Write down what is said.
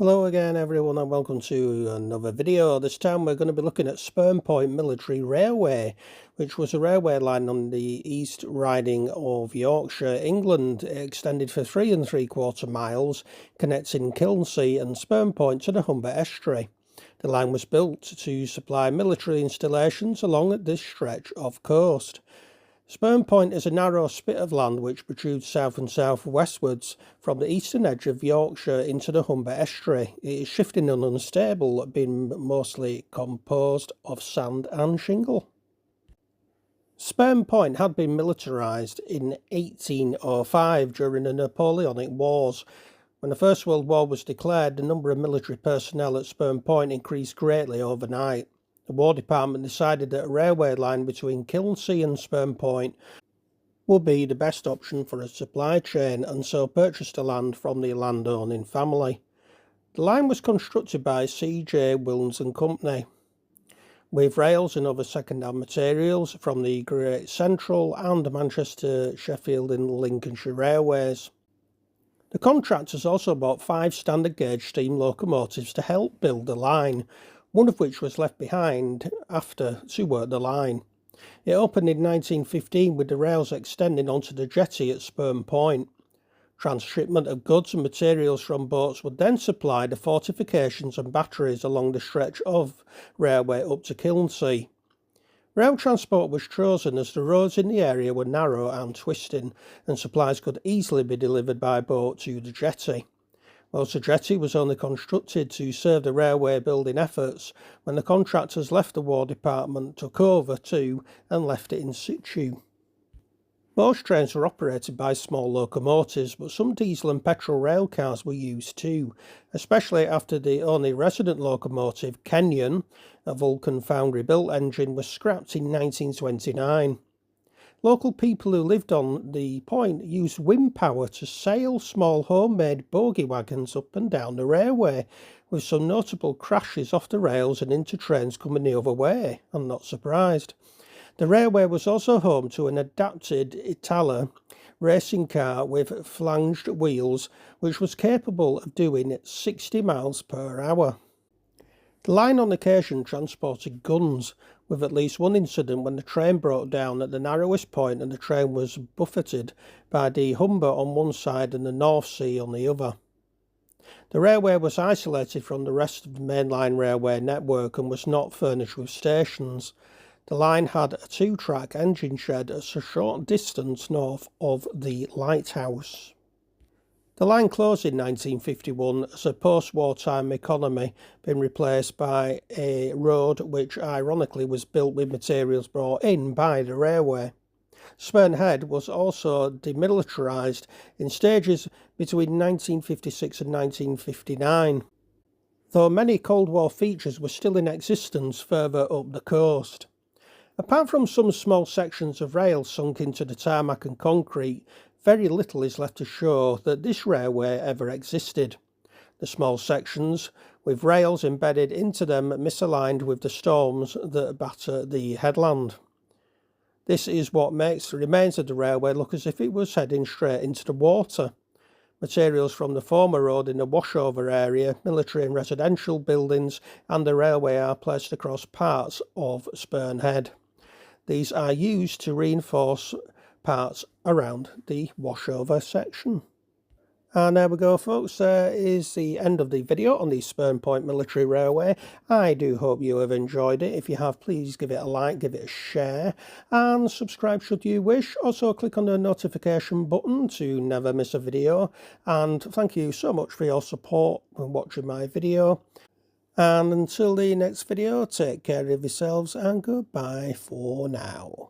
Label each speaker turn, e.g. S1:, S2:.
S1: Hello again everyone and welcome to another video. This time we're going to be looking at Spurn Point Military Railway, which was a railway line on the East Riding of Yorkshire, England. It extended for 3 3/4 miles, connecting Kilnsea and Spurn Point to the Humber Estuary. The line was built to supply military installations along this stretch of coast. Spurn Point is a narrow spit of land which protrudes south and south-westwards from the eastern edge of Yorkshire into the Humber Estuary. It is shifting and unstable, being mostly composed of sand and shingle. Spurn Point had been militarised in 1805 during the Napoleonic Wars. When the First World War was declared, the number of military personnel at Spurn Point increased greatly overnight. The War Department decided that a railway line between Kilnsea and Spurn Point would be the best option for a supply chain, and so purchased the land from the landowning family. The line was constructed by C.J. Wilnes and Company, with rails and other second-hand materials from the Great Central and Manchester, Sheffield and Lincolnshire Railways. The contractors also bought 5 standard gauge steam locomotives to help build the line, one of which was left behind after to work the line. It opened in 1915 with the rails extending onto the jetty at Spurn Point. Transshipment of goods and materials from boats would then supply the fortifications and batteries along the stretch of railway up to Kilnsea. Rail transport was chosen as the roads in the area were narrow and twisting, and supplies could easily be delivered by boat to the jetty. Whilst the jetty was only constructed to serve the railway building efforts, when the contractors left the War Department took over too and left it in situ. Most trains were operated by small locomotives, but some diesel and petrol rail cars were used too, especially after the only resident locomotive, Kenyon, a Vulcan foundry-built engine, was scrapped in 1929. Local people who lived on the point used wind power to sail small homemade bogie wagons up and down the railway, with some notable crashes off the rails and into trains coming the other way. I'm not surprised. The railway was also home to an adapted Itala racing car with flanged wheels, which was capable of doing 60 miles per hour. The line on occasion transported guns, with at least one incident when the train broke down at the narrowest point and the train was buffeted by the Humber on one side and the North Sea on the other. The railway was isolated from the rest of the mainline railway network and was not furnished with stations. The line had a 2-track engine shed a short distance north of the lighthouse. The line closed in 1951 as a post-wartime economy, being replaced by a road which ironically was built with materials brought in by the railway. Spurn Head was also demilitarised in stages between 1956 and 1959, though many Cold War features were still in existence further up the coast. Apart from some small sections of rail sunk into the tarmac and concrete, very little is left to show that this railway ever existed. The small sections, with rails embedded into them, misaligned with the storms that batter the headland. This is what makes the remains of the railway look as if it was heading straight into the water. Materials from the former road in the washover area, military and residential buildings, and the railway are placed across parts of Spurn Head. These are used to reinforce parts around the washover section. And there we go folks, there is the end of the video on the Spurn Point Military Railway. I do hope you have enjoyed it. If you have, please give it a like, give it a share and subscribe should you wish. Also click on the notification button to never miss a video, and thank you so much for your support when watching my video. And until the next video, take care of yourselves and goodbye for now.